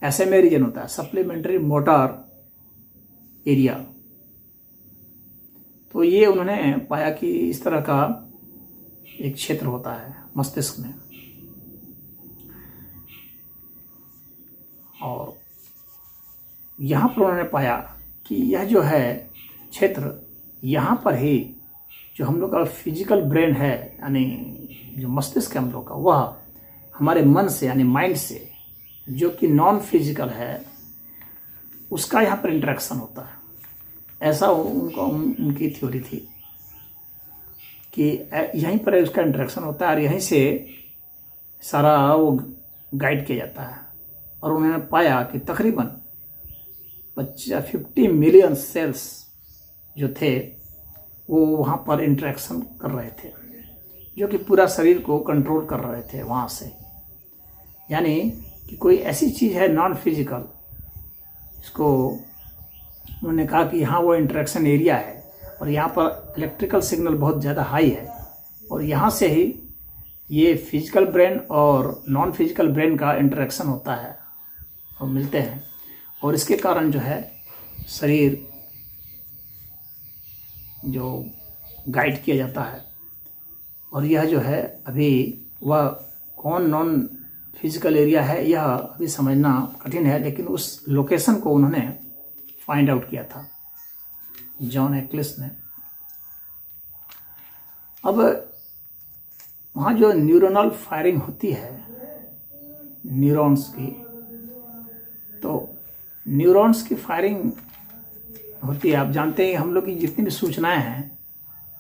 SMA reason होता है, supplementary motor area. तो ये उन्होंने पाया कि इस तरह का एक क्षेत्र होता है मस्तिष्क में। और यहाँ पर उन्होंने पाया कि यह जो है क्षेत्र, यहाँ पर ही जो हम लोग का फिजिकल ब्रेन है, यानी जो मस्तिष्क है हम लोग का, वह हमारे मन से यानी माइंड से जो कि नॉन फिजिकल है, उसका यहाँ पर इंटरेक्शन होता है। ऐसा उनकी थ्योरी थी कि यहीं पर उसका इंटरेक्शन होता है और यहीं से सारा वो गाइड किया जाता है। और उन्होंने पाया कि तकरीबन 50 मिलियन सेल्स जो थे वो वहाँ पर इंटरेक्शन कर रहे थे, जो कि पूरा शरीर को कंट्रोल कर रहे थे वहाँ से। यानी कि कोई ऐसी चीज़ है नॉन फिजिकल, इसको उन्होंने कहा कि यहाँ वो इंटरेक्शन एरिया है और यहाँ पर इलेक्ट्रिकल सिग्नल बहुत ज़्यादा हाई है, और यहाँ से ही ये फिजिकल ब्रेन और नॉन फिजिकल ब्रेन का इंटरेक्शन होता है और मिलते हैं, और इसके कारण जो है शरीर जो गाइड किया जाता है। और यह जो है अभी वह कौन नॉन फिजिकल एरिया है यह अभी समझना कठिन है, लेकिन उस लोकेशन को उन्होंने फाइंड आउट किया था जॉन एक्लिस ने। अब वहाँ जो न्यूरोनल फायरिंग होती है न्यूरॉन्स की, तो न्यूरॉन्स की फायरिंग होती है। आप जानते हैं हम लोग की जितनी भी सूचनाएं हैं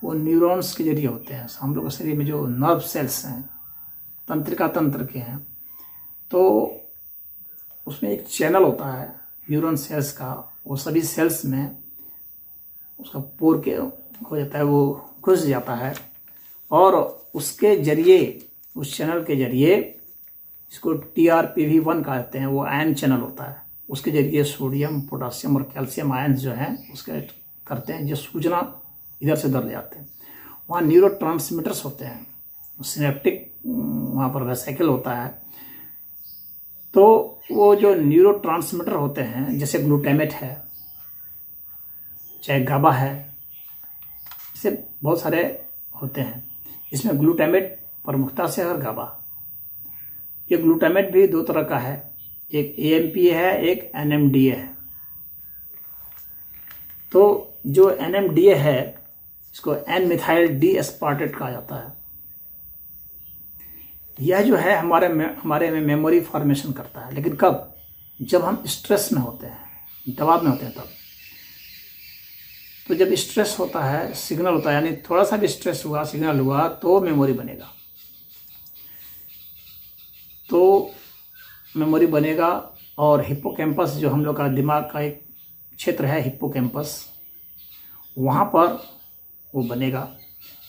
वो न्यूरॉन्स के जरिए होते हैं। हम लोग के शरीर में जो नर्व सेल्स हैं, तंत्रिका तंत्र के हैं, तो उसमें एक चैनल होता है न्यूरॉन सेल्स का। वो सभी सेल्स में उसका पोर के हो जाता है, वो घुस जाता है, और उसके जरिए, उस चैनल के जरिए, इसको TRPV1 कहते हैं, वो आयन चैनल होता है, उसके जरिए सोडियम, पोटासियम और कैल्शियम आयन्स जो हैं उसके करते हैं, जो सूचना इधर से उधर ले जाते हैं। वहाँ न्यूरो ट्रांसमीटर्स होते हैं, सिनेप्टिक वहाँ पर वेसिकल होता है। तो वो जो न्यूरो ट्रांसमीटर होते हैं, जैसे ग्लूटामेट है, चाहे गाबा है, इससे बहुत सारे होते हैं। इसमें ग्लूटामेट प्रमुखता से और गाबा। ये ग्लूटामेट भी दो तरह का है, एक AMPA है, एक NMDA है। तो जो NMDA है इसको N मिथाइल डी एस्पार्टेट कहा जाता है। यह जो है हमारे में मेमोरी फॉर्मेशन करता है, लेकिन कब? जब हम स्ट्रेस में होते हैं, दबाव में होते हैं तब। तो जब स्ट्रेस होता है, सिग्नल होता है, यानी थोड़ा सा भी स्ट्रेस हुआ, सिग्नल हुआ, तो मेमोरी बनेगा। तो मेमोरी बनेगा, और हिप्पोकैम्पस जो हम लोग का दिमाग का एक क्षेत्र है, हिप्पोकैम्पस, वहाँ पर वो बनेगा,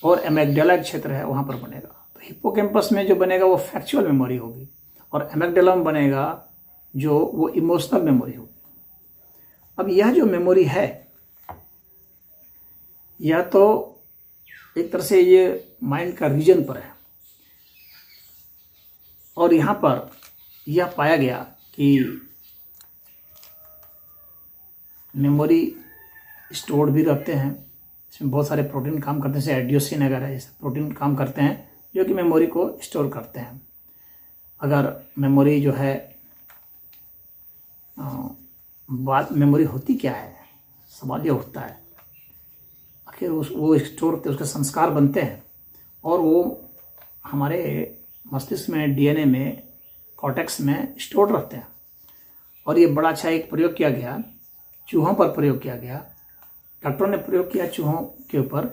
और एमिगडाला क्षेत्र है वहाँ पर बनेगा। तो हिप्पोकैम्पस में जो बनेगा वो फैक्चुअल मेमोरी होगी, और एमिगडाला में बनेगा जो वो इमोशनल मेमोरी होगी। अब यह जो मेमोरी है, यह तो एक तरह से ये माइंड का रीजन पर है, और यहाँ पर यह पाया गया कि मेमोरी स्टोर्ड भी रहते हैं। इसमें बहुत सारे प्रोटीन काम करते हैं, जैसे एडियोसिन वगैरह ऐसे प्रोटीन काम करते हैं जो कि मेमोरी को स्टोर करते हैं। अगर मेमोरी जो है बात मेमोरी होती क्या है, सवाल ये उठता है। आखिर वो स्टोर होते, उसके संस्कार बनते हैं, और वो हमारे मस्तिष्क में, DNA में, कॉर्टेक्स में स्टोर रहते हैं। और ये बड़ा अच्छा एक प्रयोग किया गया, चूहों पर प्रयोग किया गया। डॉक्टरों ने प्रयोग किया चूहों के ऊपर,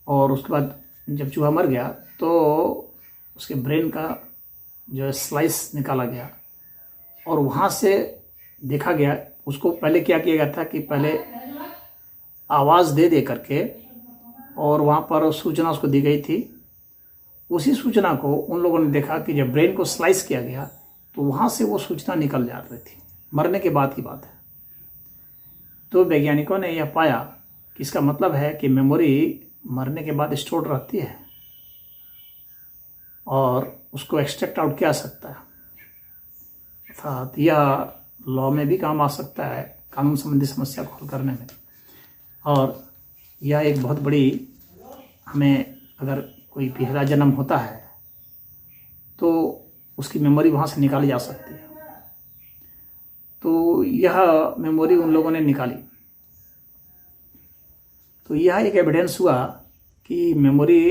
और उसके बाद जब चूहा मर गया तो उसके ब्रेन का जो स्लाइस निकाला गया, और वहाँ से देखा गया। उसको पहले क्या किया गया था कि पहले आवाज़ दे करके, और वहाँ पर सूचना उसको दी गई थी। उसी सूचना को उन लोगों ने देखा कि जब ब्रेन को स्लाइस किया गया तो वहाँ से वो सूचना निकल जा रही थी। मरने के बाद की बात है। तो वैज्ञानिकों ने यह पाया कि इसका मतलब है कि मेमोरी मरने के बाद स्टोर रहती है, और उसको एक्सट्रैक्ट आउट किया जा सकता है। अर्थात यह लॉ में भी काम आ सकता है, कानून संबंधी समस्या को हल करने में। और यह एक बहुत बड़ी, हमें अगर कोई पिछला जन्म होता है तो उसकी मेमोरी वहाँ से निकाली जा सकती है। तो यह मेमोरी उन लोगों ने निकाली, तो यह एक एविडेंस हुआ कि मेमोरी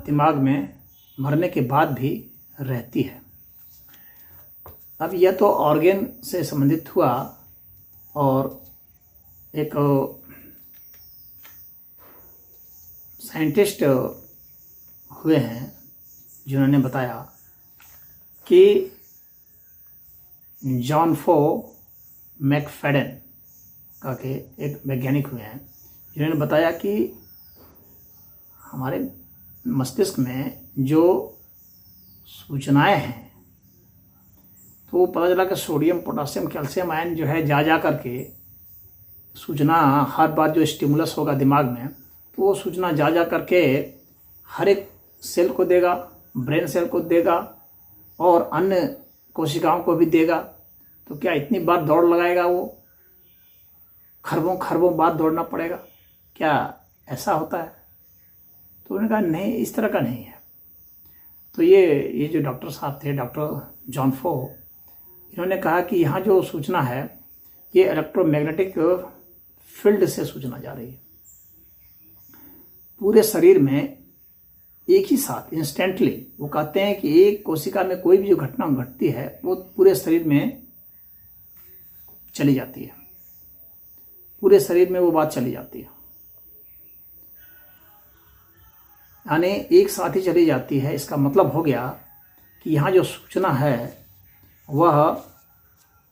दिमाग में मरने के बाद भी रहती है। अब यह तो ऑर्गन से संबंधित हुआ, और एक साइंटिस्ट हुए हैं जिन्होंने बताया कि जॉन फो मैकफेडन का के एक वैज्ञानिक हुए हैं जिन्होंने बताया कि हमारे मस्तिष्क में जो सूचनाएं हैं, तो वो पता चला कि सोडियम, पोटासियम, कैल्शियम आयन जो है जा करके सूचना, हर बार जो स्टिमुलस होगा दिमाग में, तो वो सूचना जा करके हर एक सेल को देगा, ब्रेन सेल को देगा और अन्य कोशिकाओं को भी देगा। तो क्या इतनी बार दौड़ लगाएगा वो? खरबों खरबों बार दौड़ना पड़ेगा? क्या ऐसा होता है? तो उन्होंने कहा नहीं, इस तरह का नहीं है। तो ये जो डॉक्टर साहब थे, डॉक्टर जॉन फो, इन्होंने कहा कि यहाँ जो सूचना है ये इलेक्ट्रोमैग्नेटिक फील्ड से सूचना जा रही है पूरे शरीर में एक ही साथ, इंस्टेंटली। वो कहते हैं कि एक कोशिका में कोई भी जो घटना घटती है वो पूरे शरीर में चली जाती है, पूरे शरीर में वो बात चली जाती है, यानी एक साथ ही चली जाती है। इसका मतलब हो गया कि यहाँ जो सूचना है वह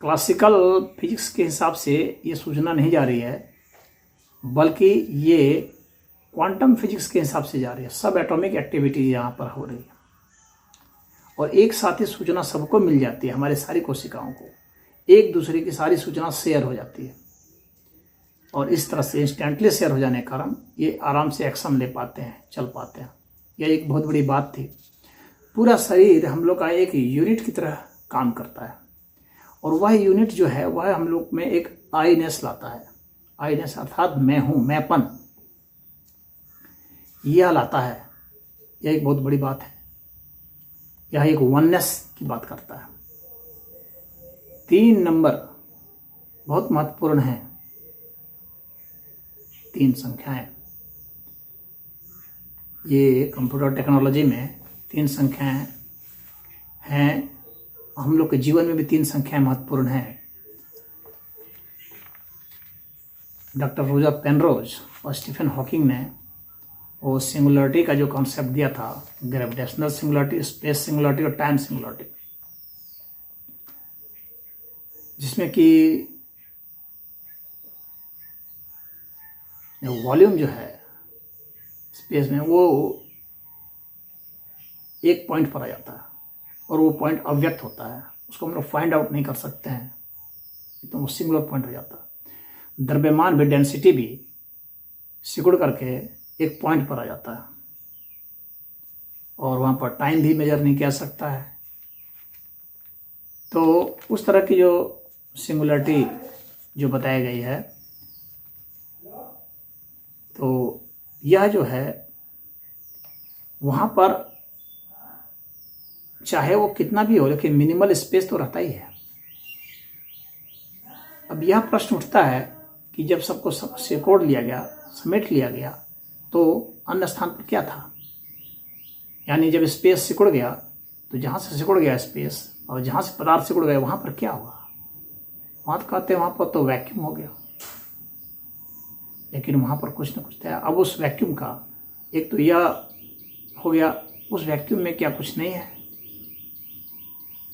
क्लासिकल फिजिक्स के हिसाब से ये सूचना नहीं जा रही है, बल्कि ये क्वांटम फिजिक्स के हिसाब से जा रही है। सब एटॉमिक एक्टिविटी यहाँ पर हो रही है और एक साथ ही सूचना सबको मिल जाती है। हमारे सारी कोशिकाओं को एक दूसरे की सारी सूचना शेयर हो जाती है, और इस तरह से इंस्टेंटली शेयर हो जाने के कारण ये आराम से एक्शन ले पाते हैं, चल पाते हैं। यह एक बहुत बड़ी बात थी। पूरा शरीर हम लोग का एक यूनिट की तरह काम करता है, और वह यूनिट जो है वह हम लोग में एक आईनेस लाता है। आईनेस अर्थात मैं हूँ, मैंपन, यह लाता है। यह एक बहुत बड़ी बात है। यह एक वननेस की बात करता है। 3 नंबर बहुत महत्वपूर्ण हैं। 3 संख्याएं, ये कंप्यूटर टेक्नोलॉजी में 3 संख्याएं हैं। हम लोग के जीवन में भी 3 संख्याएं महत्वपूर्ण हैं। डॉक्टर रोजर पेनरोज और स्टीफन हॉकिंग ने वो सिंगुलरिटी का जो कॉन्सेप्ट दिया था, ग्रेविटेशनल सिंगुलरिटी, स्पेस सिंगुलरिटी और टाइम सिंगुलरिटी, जिसमें कि वॉल्यूम जो है स्पेस में वो एक पॉइंट पर आ जाता है और वो पॉइंट अव्यक्त होता है, उसको हम लोग फाइंड आउट नहीं कर सकते हैं, तो वो सिंगुलर पॉइंट हो जाता है। द्रव्यमान भी, डेंसिटी भी सिकुड़ करके एक पॉइंट पर आ जाता है, और वहाँ पर टाइम भी मेजर नहीं किया सकता है। तो उस तरह की जो सिंगुलरिटी जो बताई गई है, तो यह जो है वहाँ पर चाहे वो कितना भी हो, लेकिन मिनिमल स्पेस तो रहता ही है। अब यह प्रश्न उठता है कि जब सबको सिकोड़ लिया गया, समेट लिया गया, तो अन्य स्थान पर क्या था? यानी जब स्पेस सिकुड़ गया, तो जहाँ से सिकुड़ गया स्पेस और जहाँ से पदार्थ सिकुड़ गए वहाँ पर क्या हुआ? वहाँ तो कहते हैं वहाँ पर तो वैक्यूम हो गया, लेकिन वहाँ पर कुछ न कुछ था। अब उस वैक्यूम का एक तो यह हो गया, उस वैक्यूम में क्या कुछ नहीं है?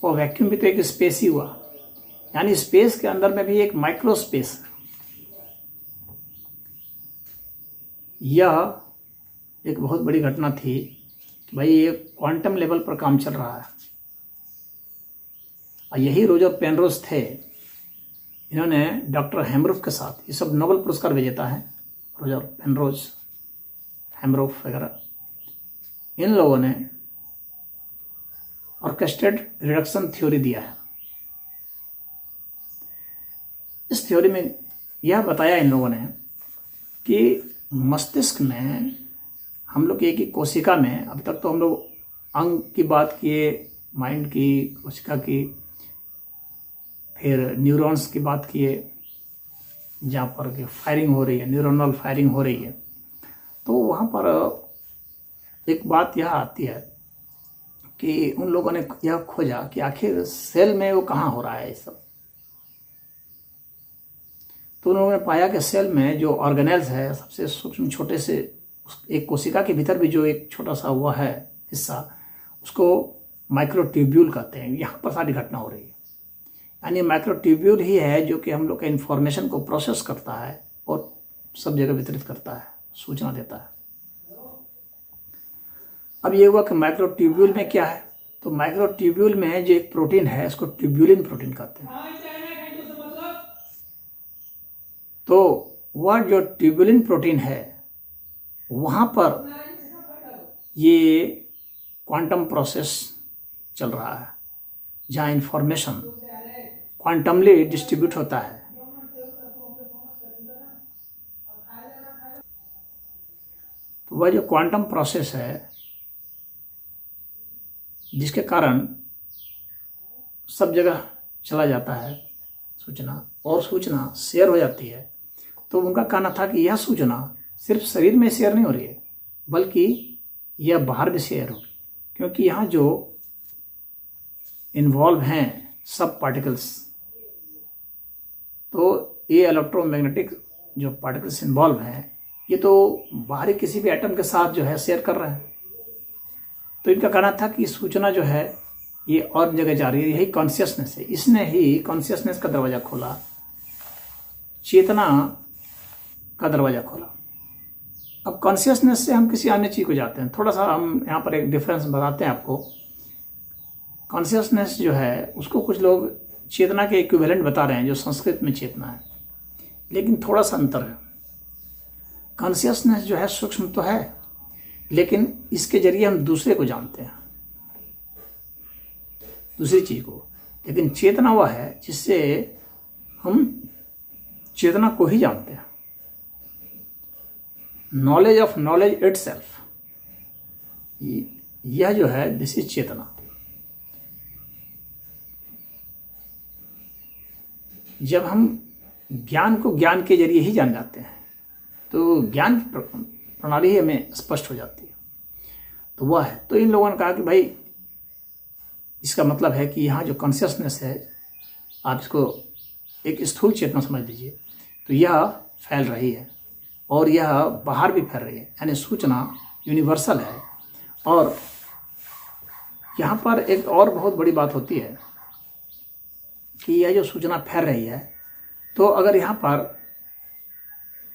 और वैक्यूम भी तो एक स्पेस ही हुआ, यानी स्पेस के अंदर में भी एक माइक्रो स्पेस। यह एक बहुत बड़ी घटना थी कि भाई ये क्वांटम लेवल पर काम चल रहा है। और यही रोजर पेनरोज थे, इन्होंने डॉक्टर हेमरुफ के साथ, ये सब नोबेल पुरस्कार विजेता है, रोजर पेनरोज, हेमरुफ वगैरह, इन लोगों ने ऑर्केस्ट्रेटेड रिडक्शन थ्योरी दिया है। इस थ्योरी में यह बताया इन लोगों ने कि मस्तिष्क में हम लोग एक ही कोशिका में, अब तक तो हम लोग अंग की बात किए, माइंड की, कोशिका की, फिर न्यूरॉन्स की बात किए जहाँ पर कि फायरिंग हो रही है, न्यूरोनल फायरिंग हो रही है। तो वहाँ पर एक बात यह आती है कि उन लोगों ने यह खोजा कि आखिर सेल में वो कहाँ हो रहा है ये सब। तो उन लोगों ने पाया कि सेल में जो ऑर्गेनेल्स है, सबसे सूक्ष्म छोटे से एक कोशिका के भीतर भी जो एक छोटा सा हुआ है हिस्सा, उसको माइक्रोट्यूब्यूल कहते हैं। यहाँ पर सारी घटना हो रही है। यानी माइक्रोट्यूब्यूल ही है जो कि हम लोग के इन्फॉर्मेशन को प्रोसेस करता है और सब जगह वितरित करता है, सूचना देता है। अब ये हुआ कि माइक्रोट्यूब्यूल में क्या है, तो माइक्रोट्यूब्यूल में जो एक प्रोटीन है इसको ट्यूब्यूलिन प्रोटीन कहते हैं। तो वह जो ट्यूब्यूलिन प्रोटीन है वहाँ पर ये क्वांटम प्रोसेस चल रहा है, जहाँ इंफॉर्मेशन क्वांटमली डिस्ट्रीब्यूट होता है। तो वह जो क्वांटम प्रोसेस है जिसके कारण सब जगह चला जाता है सूचना, और सूचना शेयर हो जाती है। तो उनका कहना था कि यह सूचना सिर्फ शरीर में शेयर नहीं हो रही है, बल्कि यह बाहर भी शेयर होगी, क्योंकि यहाँ जो इन्वॉल्व हैं सब पार्टिकल्स, तो ये इलेक्ट्रोमैग्नेटिक जो पार्टिकल्स इन्वॉल्व हैं ये तो बाहरी किसी भी एटम के साथ जो है शेयर कर रहे हैं। तो इनका कहना था कि सूचना जो है ये और जगह जा रही है, यही कॉन्शियसनेस है। इसने ही कॉन्शियसनेस का दरवाज़ा खोला, चेतना का दरवाज़ा खोला। अब कॉन्शियसनेस से हम किसी अन्य चीज़ को जाते हैं। थोड़ा सा हम यहाँ पर एक डिफरेंस बताते हैं आपको। कॉन्शियसनेस जो है उसको कुछ लोग चेतना के इक्विवेलेंट बता रहे हैं, जो संस्कृत में चेतना है, लेकिन थोड़ा सा अंतर है। कॉन्शियसनेस जो है सूक्ष्म तो है, लेकिन इसके जरिए हम दूसरे को जानते हैं, दूसरी चीज को। लेकिन चेतना वह है जिससे हम चेतना को ही जानते हैं। नॉलेज ऑफ नॉलेज इटसेल्फ, यह जो है दिस इज चेतना। जब हम ज्ञान को ज्ञान के जरिए ही जान जाते हैं तो ज्ञान प्रणाली ही हमें स्पष्ट हो जाती है। तो वह है। तो इन लोगों ने कहा कि भाई इसका मतलब है कि यहाँ जो कॉन्शियसनेस है, आप इसको एक स्थूल चेतना समझ लीजिए, तो यह फैल रही है और यह बाहर भी फैल रही है। यानी सूचना यूनिवर्सल है। और यहाँ पर एक और बहुत बड़ी बात होती है कि यह जो सूचना फैल रही है, तो अगर यहाँ पर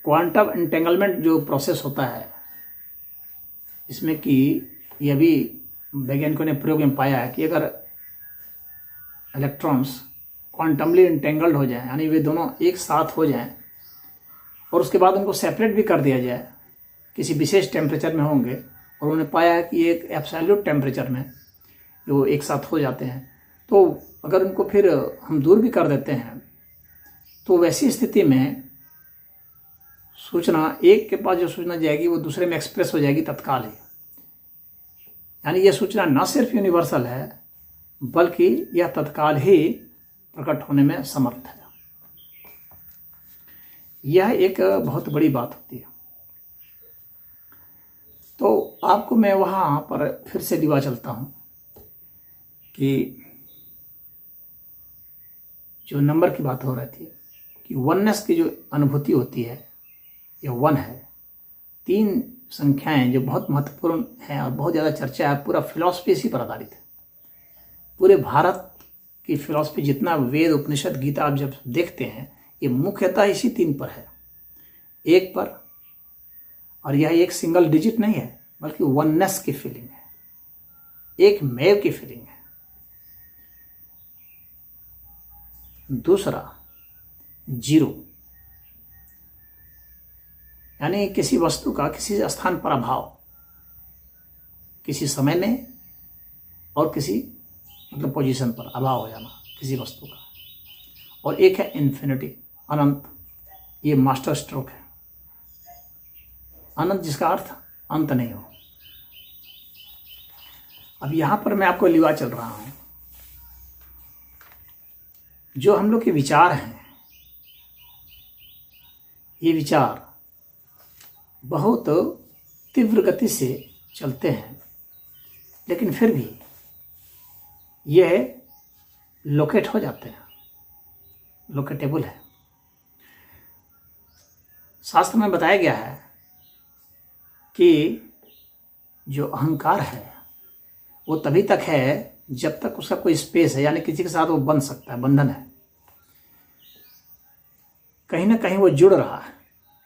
क्वांटम एंटेंगलमेंट जो प्रोसेस होता है, इसमें कि यह भी वैज्ञानिकों ने प्रयोग में पाया है कि अगर इलेक्ट्रॉन्स क्वांटमली एंटेंगल्ड हो जाएं, यानी वे दोनों एक साथ हो जाएं और उसके बाद उनको सेपरेट भी कर दिया जाए, किसी विशेष टेम्परेचर में होंगे, और उन्होंने पाया है कि एक एब्सोल्यूट टेम्परेचर में जो एक साथ हो जाते हैं, तो अगर उनको फिर हम दूर भी कर देते हैं तो वैसी स्थिति में सूचना, एक के पास जो सूचना जाएगी वो दूसरे में एक्सप्रेस हो जाएगी तत्काल ही। यानी यह सूचना न सिर्फ यूनिवर्सल है, बल्कि यह तत्काल ही प्रकट होने में समर्थ है। यह एक बहुत बड़ी बात होती है। तो आपको मैं वहाँ पर फिर से दिवा चलता हूँ कि जो नंबर की बात हो रही थी कि वननेस की जो अनुभूति होती है, यह वन है। 3 संख्याएं जो बहुत महत्वपूर्ण हैं और बहुत ज़्यादा चर्चा है, पूरा फिलॉसफी इसी पर आधारित है। पूरे भारत की फिलॉसफी, जितना वेद उपनिषद गीता आप जब देखते हैं, ये मुख्यतः इसी 3 पर है, एक पर। और यह एक सिंगल डिजिट नहीं है, बल्कि वननेस की फीलिंग है, एक मेव की फीलिंग है। दूसरा जीरो, यानी किसी वस्तु का किसी स्थान पर अभाव, किसी समय में और किसी मतलब पोजीशन पर अभाव हो जाना किसी वस्तु का। और एक है इन्फिनिटी, अनंत, ये मास्टर स्ट्रोक है। अनंत जिसका अर्थ अंत नहीं हो। अब यहां पर मैं आपको लिवा चल रहा हूं, जो हम लोग के विचार हैं, ये विचार बहुत तीव्र गति से चलते हैं, लेकिन फिर भी यह लोकेट हो जाते हैं, लोकेटेबल है। शास्त्र में बताया गया है कि जो अहंकार है वो तभी तक है जब तक उसका कोई स्पेस है, यानी किसी के साथ वो बंध सकता है, बंधन है, कहीं ना कहीं वो जुड़ रहा है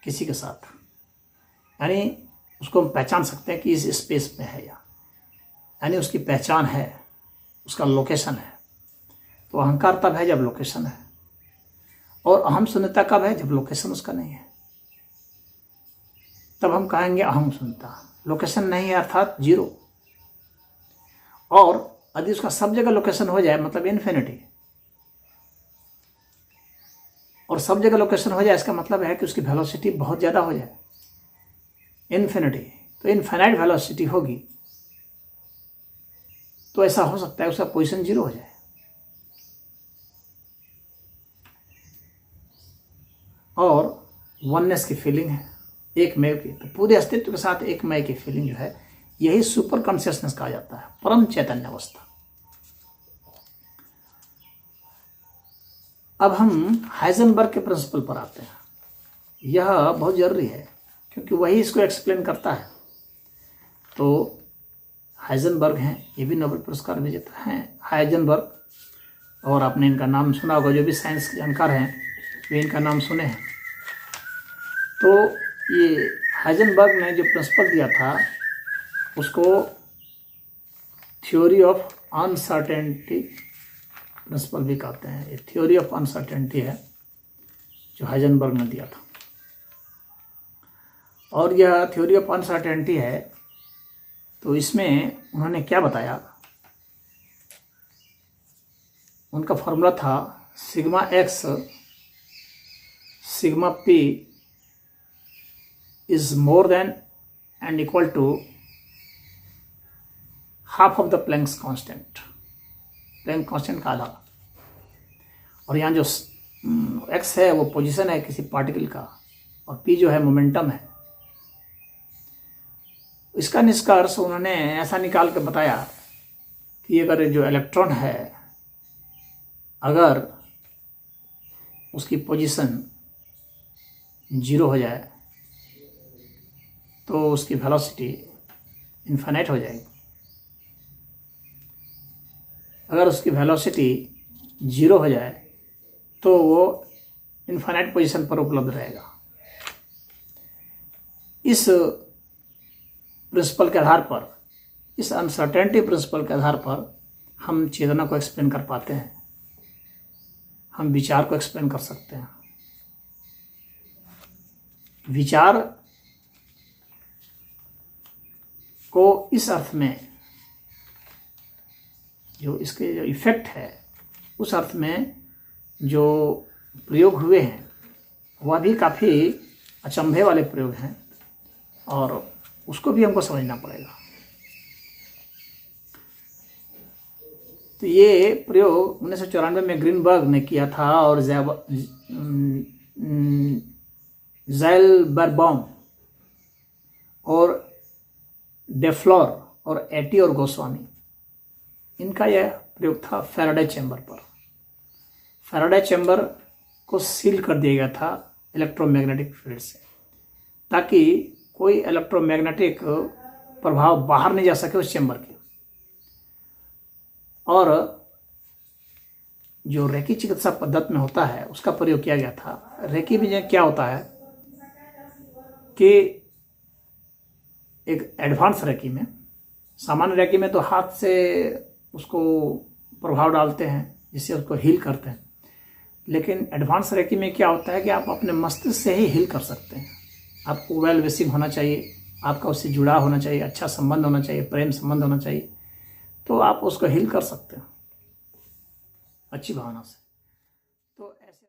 किसी के साथ, यानी उसको हम पहचान सकते हैं कि इस स्पेस में है, यानी उसकी पहचान है, उसका लोकेशन है। तो अहंकार तब है जब लोकेशन है, और अहम शून्यता कब है? जब लोकेशन उसका नहीं है, तब हम कहेंगे अहम शून्यता। लोकेशन नहीं है अर्थात जीरो। और यदि उसका सब जगह लोकेशन हो जाए मतलब इन्फिनिटी, और सब जगह लोकेशन हो जाए इसका मतलब है कि उसकी वेलोसिटी बहुत ज़्यादा हो जाए, इन्फिनिटी। तो इनफाइनाइट वेलोसिटी होगी, तो ऐसा हो सकता है उसका पोजीशन जीरो हो जाए। और वननेस की फीलिंग है, एक मय की, तो पूरे अस्तित्व के साथ एक मय की फीलिंग जो है, यही सुपर कॉन्शियसनेस कहा जाता है, परम चैतन्य अवस्था। अब हम हाइजेनबर्ग के प्रिंसिपल पर आते हैं। यह बहुत जरूरी है क्योंकि वही इसको एक्सप्लेन करता है। तो हाइजेनबर्ग हैं, ये भी नोबेल पुरस्कार विजेता हैं, हाइजेनबर्ग, और आपने इनका नाम सुना होगा, जो भी साइंस के जानकार हैं वे इनका नाम सुने हैं। तो ये हाइजेनबर्ग ने जो प्रिंसिपल दिया था उसको थ्योरी ऑफ अनसर्टेनिटी प्रिंसिपल भी कहते हैं। ये थ्योरी ऑफ अनसर्टेनिटी है जो हाइजेनबर्ग ने दिया था। और यह थ्योरी ऑफ अनसर्टेनिटी है, तो इसमें उन्होंने क्या बताया, उनका फॉर्मूला था sigma x sigma p is more than and equal to half of the Planck's constant, Planck constant का आधा। और यहाँ जो एक्स है वो पोजीशन है किसी पार्टिकल का, और पी जो है मोमेंटम है। इसका निष्कर्ष उन्होंने ऐसा निकाल के बताया कि अगर जो इलेक्ट्रॉन है, अगर उसकी पोजीशन जीरो हो जाए तो उसकी वेलोसिटी इनफाइनाइट हो जाएगी। अगर उसकी वेलोसिटी जीरो हो जाए तो वो इनफाइनाइट पोजीशन पर उपलब्ध रहेगा। इस प्रिंसिपल के आधार पर, इस अनसर्टेनिटी प्रिंसिपल के आधार पर हम चेतना को एक्सप्लेन कर पाते हैं, हम विचार को एक्सप्लेन कर सकते हैं। विचार को इस अर्थ में, जो इसके जो इफेक्ट है, उस अर्थ में जो प्रयोग हुए हैं वह भी काफ़ी अचंभे वाले प्रयोग हैं, और उसको भी हमको समझना पड़ेगा। तो ये प्रयोग 1994 में ग्रीनबर्ग ने किया था, और ज़ाइलबरबाउम और डेफ्लोर और एटी और गोस्वामी, इनका यह प्रयोग था फैराडे चैम्बर पर। फैराडे चैम्बर को सील कर दिया गया था इलेक्ट्रोमैग्नेटिक फील्ड से, ताकि कोई इलेक्ट्रोमैग्नेटिक प्रभाव बाहर नहीं जा सके उस चैम्बर के। और जो रेकी चिकित्सा पद्धति में होता है उसका प्रयोग किया गया था। रेकी में क्या होता है कि एक एडवांस रेकी में, सामान्य रेकी में तो हाथ से उसको प्रभाव डालते हैं जिससे उसको हील करते हैं, लेकिन एडवांस रेकी में क्या होता है कि आप अपने मस्तिष्क से ही हील कर सकते हैं। आपको वेल विशिंग होना चाहिए, आपका उससे जुड़ाव होना चाहिए, अच्छा संबंध होना चाहिए, प्रेम संबंध होना चाहिए, तो आप उसको हील कर सकते हैं अच्छी भावना से। तो ऐसे